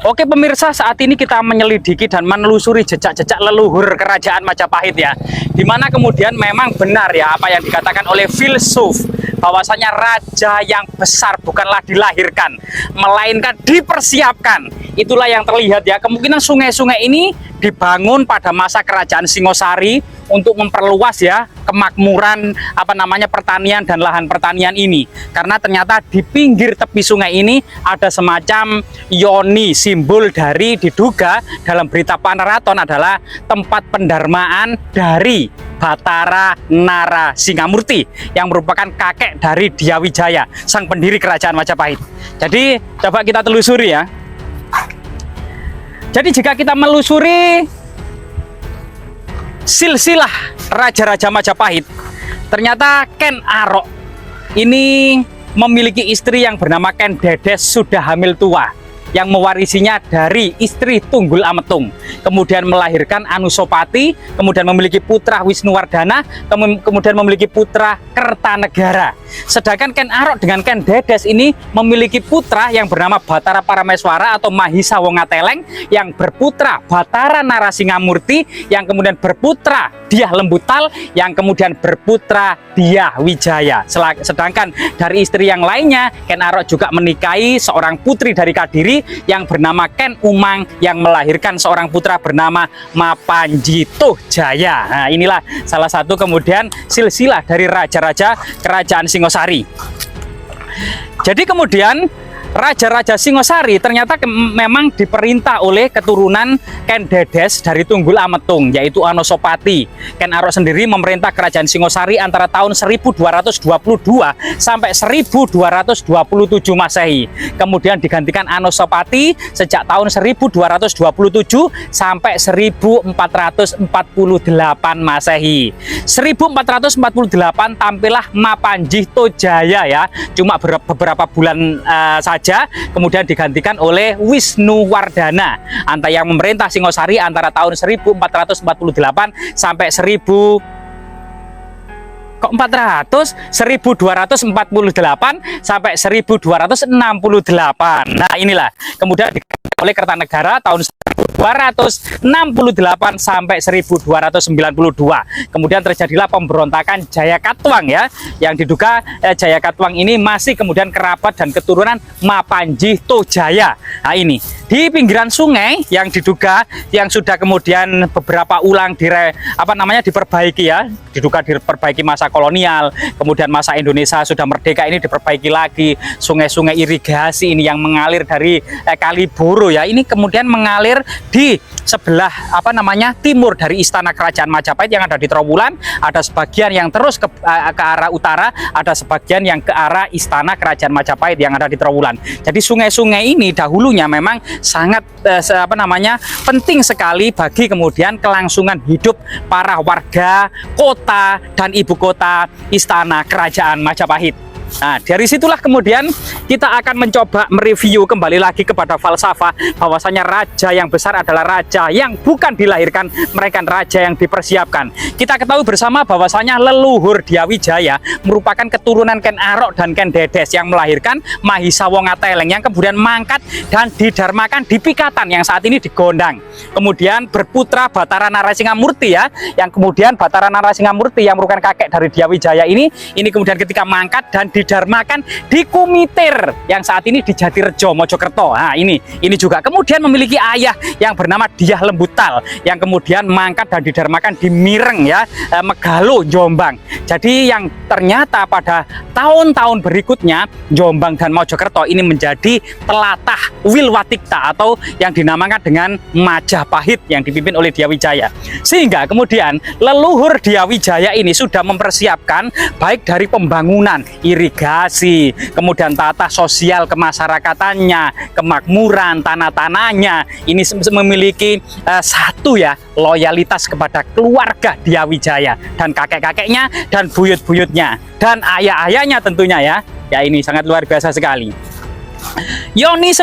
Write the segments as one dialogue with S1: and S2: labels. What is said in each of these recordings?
S1: Oke pemirsa, saat ini kita menyelidiki dan menelusuri jejak-jejak leluhur kerajaan Majapahit ya, dimana kemudian memang benar ya apa yang dikatakan oleh filsuf bahwasanya raja yang besar bukanlah dilahirkan melainkan dipersiapkan. Itulah yang terlihat ya, kemungkinan sungai-sungai ini dibangun pada masa kerajaan Singosari untuk memperluas ya kemakmuran pertanian dan lahan pertanian ini, karena ternyata di pinggir tepi sungai ini ada semacam yoni, simbol dari diduga dalam berita Panaraton adalah tempat pendarmaan dari Batara Narasingamurti yang merupakan kakek dari Dyawijaya, sang pendiri kerajaan Majapahit. Jadi coba kita telusuri ya. Jadi jika kita melusuri silsilah raja-raja Majapahit, ternyata Ken Arok ini memiliki istri yang bernama Ken Dedes, sudah hamil tua, yang mewarisinya dari istri Tunggul Ametung, kemudian melahirkan Anusapati, kemudian memiliki putra Wisnuwardana, kemudian memiliki putra Kertanegara. Sedangkan Ken Arok dengan Ken Dedes ini memiliki putra yang bernama Batara Parameswara atau Mahisa Wongateleng, yang berputra Batara Narasingamurti, yang kemudian berputra Dyah Lembutal, yang kemudian berputra Dyah Wijaya. Sedangkan dari istri yang lainnya, Ken Arok juga menikahi seorang putri dari Kadiri yang bernama Ken Umang, yang melahirkan seorang putra bernama Mapanjito Jaya. Nah, inilah salah satu kemudian silsilah dari raja-raja kerajaan Singosari. Jadi kemudian raja-raja Singosari ternyata memang diperintah oleh keturunan Ken Dedes dari Tunggul Ametung, yaitu Anusapati. Ken Arok sendiri memerintah kerajaan Singosari antara tahun 1222 sampai 1227 Masehi. Kemudian digantikan Anusapati sejak tahun 1227 sampai 1448 Masehi. 1448 tampillah Mapanjito Jaya ya, cuma beberapa bulan saja, kemudian digantikan oleh Wisnuwardana yang memerintah Singosari antara tahun 1448 sampai 1248 sampai 1268. Nah, inilah kemudian digantikan oleh Kertanegara tahun 1268 sampai 1292. Kemudian terjadilah pemberontakan Jayakatwang ya, yang diduga Jayakatwang ini masih kemudian kerabat dan keturunan Mapanjito Jaya. Nah, ini di pinggiran sungai yang diduga yang sudah kemudian beberapa ulang diperbaiki ya, diduga diperbaiki masa kolonial, kemudian masa Indonesia sudah merdeka ini diperbaiki lagi. Sungai-sungai irigasi ini yang mengalir dari Kaliboro ya, ini kemudian mengalir di sebelah timur dari istana kerajaan Majapahit yang ada di Trowulan. Ada sebagian yang terus ke arah utara, ada sebagian yang ke arah istana kerajaan Majapahit yang ada di Trowulan. Jadi sungai-sungai ini dahulunya memang sangat penting sekali bagi kemudian kelangsungan hidup para warga kota dan ibu kota istana kerajaan Majapahit. Nah, dari situlah kemudian kita akan mencoba mereview kembali lagi kepada falsafah bahwasanya raja yang besar adalah raja yang bukan dilahirkan, melainkan raja yang dipersiapkan. Kita ketahui bersama bahwasanya leluhur Dyawijaya merupakan keturunan Ken Arok dan Ken Dedes yang melahirkan Mahisa Wongateleng, yang kemudian mangkat dan didarmakan di Pikatan yang saat ini di Gondang. Kemudian berputra Batara Narasingamurti ya, yang kemudian Batara Narasingamurti yang merupakan kakek dari Dyawijaya ini kemudian ketika mangkat dan didarmakan di Kumitir yang saat ini di Jatirejo Mojokerto. Nah, ini juga kemudian memiliki ayah yang bernama Dyah Lembutal yang kemudian mangkat dan didarmakan di Mireng ya, Megalo, Jombang. Jadi yang ternyata pada tahun-tahun berikutnya Jombang dan Mojokerto ini menjadi telatah Wilwatikta atau yang dinamakan dengan Majapahit yang dipimpin oleh Dyawijaya. Sehingga kemudian leluhur Dyawijaya ini sudah mempersiapkan baik dari pembangunan, irigasi, kemudian tata sosial kemasyarakatannya, kemakmuran, tanah-tanahnya. Ini memiliki satu ya, loyalitas kepada keluarga Dyawijaya dan kakek-kakeknya dan buyut-buyutnya dan ayah-ayahnya tentunya ya. Ya, ini sangat luar biasa sekali. Yoni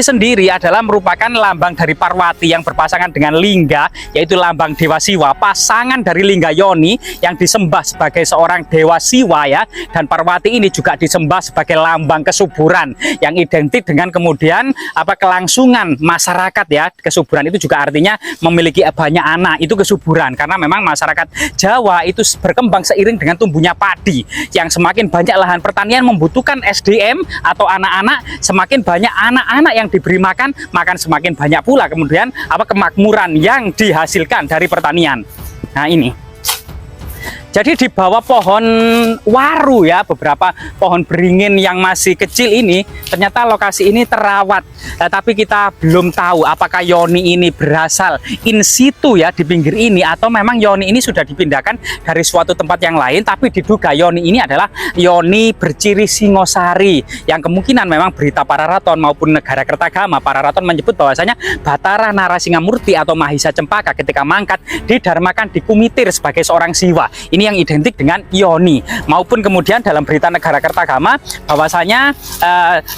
S1: sendiri adalah merupakan lambang dari Parwati yang berpasangan dengan Lingga, yaitu lambang Dewa Siwa, pasangan dari Lingga Yoni yang disembah sebagai seorang Dewa Siwa ya, dan Parwati ini juga disembah sebagai lambang kesuburan yang identik dengan kemudian kelangsungan masyarakat ya. Kesuburan itu juga artinya memiliki banyak anak, itu kesuburan, karena memang masyarakat Jawa itu berkembang seiring dengan tumbuhnya padi, yang semakin banyak lahan pertanian membutuhkan SDM atau anak-anak, semakin banyak anak-anak yang diberi makan semakin banyak pula kemudian kemakmuran yang dihasilkan dari pertanian. Nah ini. Jadi di bawah pohon waru ya, beberapa pohon beringin yang masih kecil ini, ternyata lokasi ini terawat. Tapi kita belum tahu apakah Yoni ini berasal in situ ya di pinggir ini, atau memang Yoni ini sudah dipindahkan dari suatu tempat yang lain. Tapi diduga Yoni ini adalah Yoni berciri Singosari, yang kemungkinan memang berita Pararaton maupun Negara Kertagama, Pararaton menyebut bahwasanya Bathara Narasingamurti atau Mahisa Cempaka ketika mangkat didharmakan di Kumitir sebagai seorang Siwa. Ini yang identik dengan Yoni, maupun kemudian dalam berita Negara Kertagama bahwasanya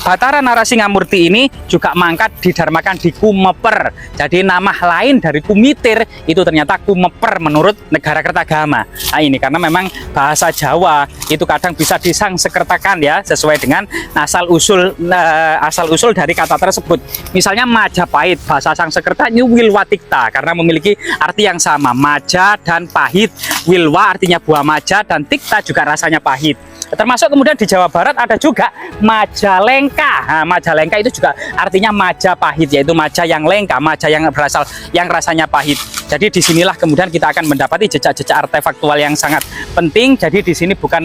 S1: Bathara Narasingamurti ini juga mangkat didharmakan di Kumeper. Jadi nama lain dari Kumitir itu ternyata Kumeper menurut Negara Kertagama. Nah ini karena memang bahasa Jawa itu kadang bisa disangsekertakan ya, sesuai dengan asal usul dari kata tersebut. Misalnya Majapahit, bahasa Sangsekerta ini Wilwatikta, karena memiliki arti yang sama, maja dan pahit. Wilwa artinya buah maja, dan tikta juga rasanya pahit. Termasuk kemudian di Jawa Barat ada juga Majalengka. Nah, Majalengka itu juga artinya Majapahit, yaitu maja yang lengka, maja yang berasal yang rasanya pahit. Jadi disinilah kemudian kita akan mendapati jejak-jejak artefaktual yang sangat penting. Jadi di sini bukan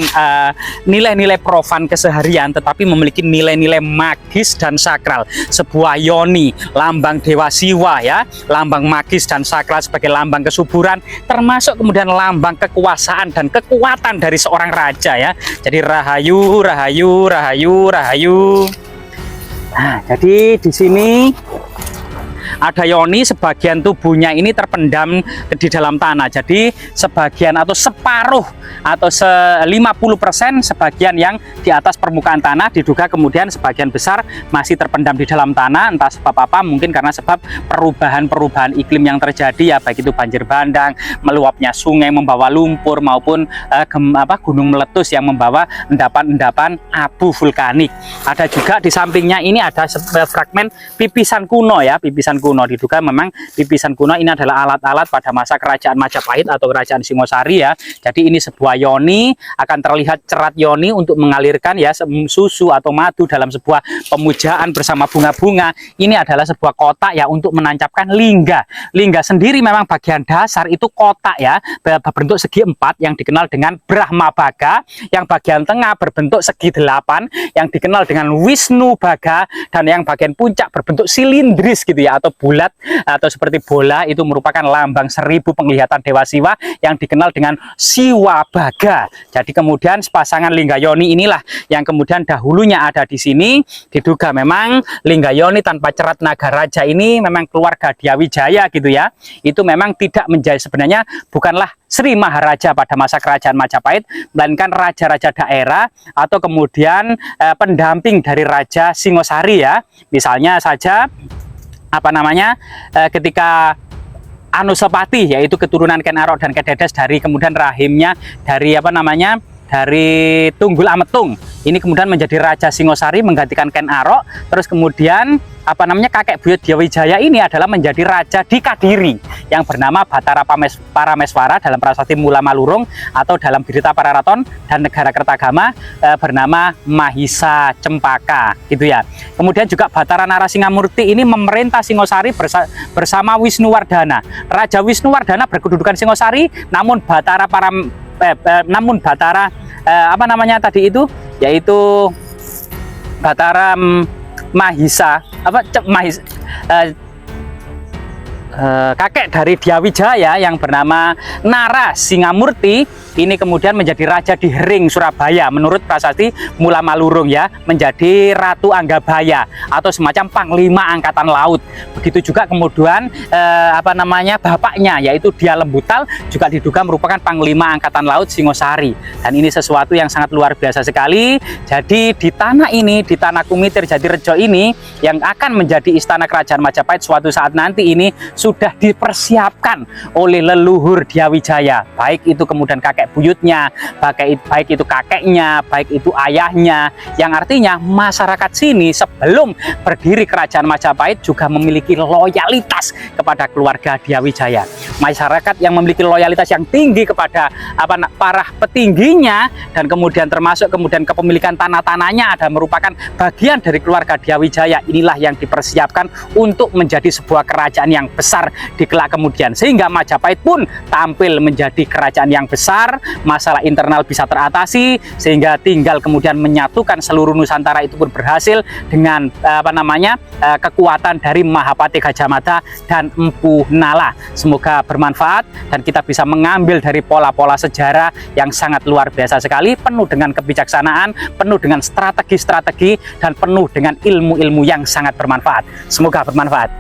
S1: nilai-nilai profan keseharian, tetapi memiliki nilai-nilai magis dan sakral. Sebuah Yoni, lambang Dewa Siwa ya, lambang magis dan sakral sebagai lambang kesuburan, termasuk kemudian lambang kekuasaan dan kekuatan dari seorang raja ya. Jadi rahayu, rahayu, rahayu, rahayu. Nah, jadi di sini ada Yoni, sebagian tubuhnya ini terpendam di dalam tanah. Jadi sebagian atau separuh atau 50% sebagian yang di atas permukaan tanah, diduga kemudian sebagian besar masih terpendam di dalam tanah. Entah sebab apa, mungkin karena sebab perubahan-perubahan iklim yang terjadi ya, baik itu banjir bandang, meluapnya sungai membawa lumpur, maupun gunung meletus yang membawa endapan-endapan abu vulkanik. Ada juga di sampingnya ini ada fragmen pipisan kuno ya, pipisan kuno. Diduga memang pipisan kuno ini adalah alat-alat pada masa kerajaan Majapahit atau kerajaan Singosari ya. Jadi ini sebuah Yoni, akan terlihat cerat Yoni untuk mengalirkan ya susu atau madu dalam sebuah pemujaan bersama bunga-bunga. Ini adalah sebuah kotak ya untuk menancapkan lingga. Lingga sendiri memang bagian dasar itu kotak ya, berbentuk segi 4 yang dikenal dengan Brahma Baga, yang bagian tengah berbentuk segi 8 yang dikenal dengan Wisnu Baga, dan yang bagian puncak berbentuk silindris gitu ya, atau bulat atau seperti bola, itu merupakan lambang 1000 penglihatan Dewa Siwa yang dikenal dengan Siwa Baga. Jadi kemudian pasangan Lingga Yoni inilah yang kemudian dahulunya ada di sini. Diduga memang Lingga Yoni tanpa cerat naga raja ini memang keluarga Diyawijaya gitu ya. Itu memang tidak menjadi, sebenarnya bukanlah Sri Maharaja pada masa kerajaan Majapahit, melainkan raja-raja daerah atau kemudian pendamping dari Raja Singosari ya. Misalnya saja ketika Anusapati, yaitu keturunan Ken Arok dan Kededes, dari kemudian rahimnya dari dari Tunggul Ametung, ini kemudian menjadi Raja Singosari menggantikan Ken Arok. Terus kemudian kakek buyut Diyawijaya ini adalah menjadi raja di Kadiri yang bernama Bathara Parameswara dalam prasasti Mula Malurung, atau dalam berita Pararaton dan Negara Kertagama bernama Mahisa Cempaka gitu ya. Kemudian juga Bathara Narasingamurti ini memerintah Singosari bersama Wisnuwardana. Raja Wisnuwardana berkedudukan Singosari, namun Bathara yaitu Bathara Mahisa kakek dari Diyawijaya yang bernama Narasingamurti ini kemudian menjadi raja di Hering Surabaya menurut prasasti Mula Malurung ya, menjadi Ratu Anggabaya atau semacam Panglima Angkatan Laut. Begitu juga kemudian bapaknya yaitu Dia Lembutal juga diduga merupakan Panglima Angkatan Laut Singosari. Dan ini sesuatu yang sangat luar biasa sekali. Jadi di tanah ini, di tanah Kumitir Jatirejo ini yang akan menjadi istana kerajaan Majapahit suatu saat nanti ini sudah dipersiapkan oleh leluhur Dyawijaya, baik itu kemudian kakek buyutnya, baik itu kakeknya, baik itu ayahnya, yang artinya masyarakat sini sebelum berdiri kerajaan Majapahit juga memiliki loyalitas kepada keluarga Dyawijaya. Masyarakat yang memiliki loyalitas yang tinggi kepada para petingginya, dan kemudian termasuk kemudian kepemilikan tanah-tanahnya ada merupakan bagian dari keluarga Dyawijaya. Inilah yang dipersiapkan untuk menjadi sebuah kerajaan yang besar di kelak kemudian, sehingga Majapahit pun tampil menjadi kerajaan yang besar, masalah internal bisa teratasi, sehingga tinggal kemudian menyatukan seluruh Nusantara itu pun berhasil dengan kekuatan dari Mahapati Gajah Mada dan Empu Nala. Semoga bermanfaat dan kita bisa mengambil dari pola-pola sejarah yang sangat luar biasa sekali, penuh dengan kebijaksanaan, penuh dengan strategi-strategi, dan penuh dengan ilmu-ilmu yang sangat bermanfaat. Semoga bermanfaat.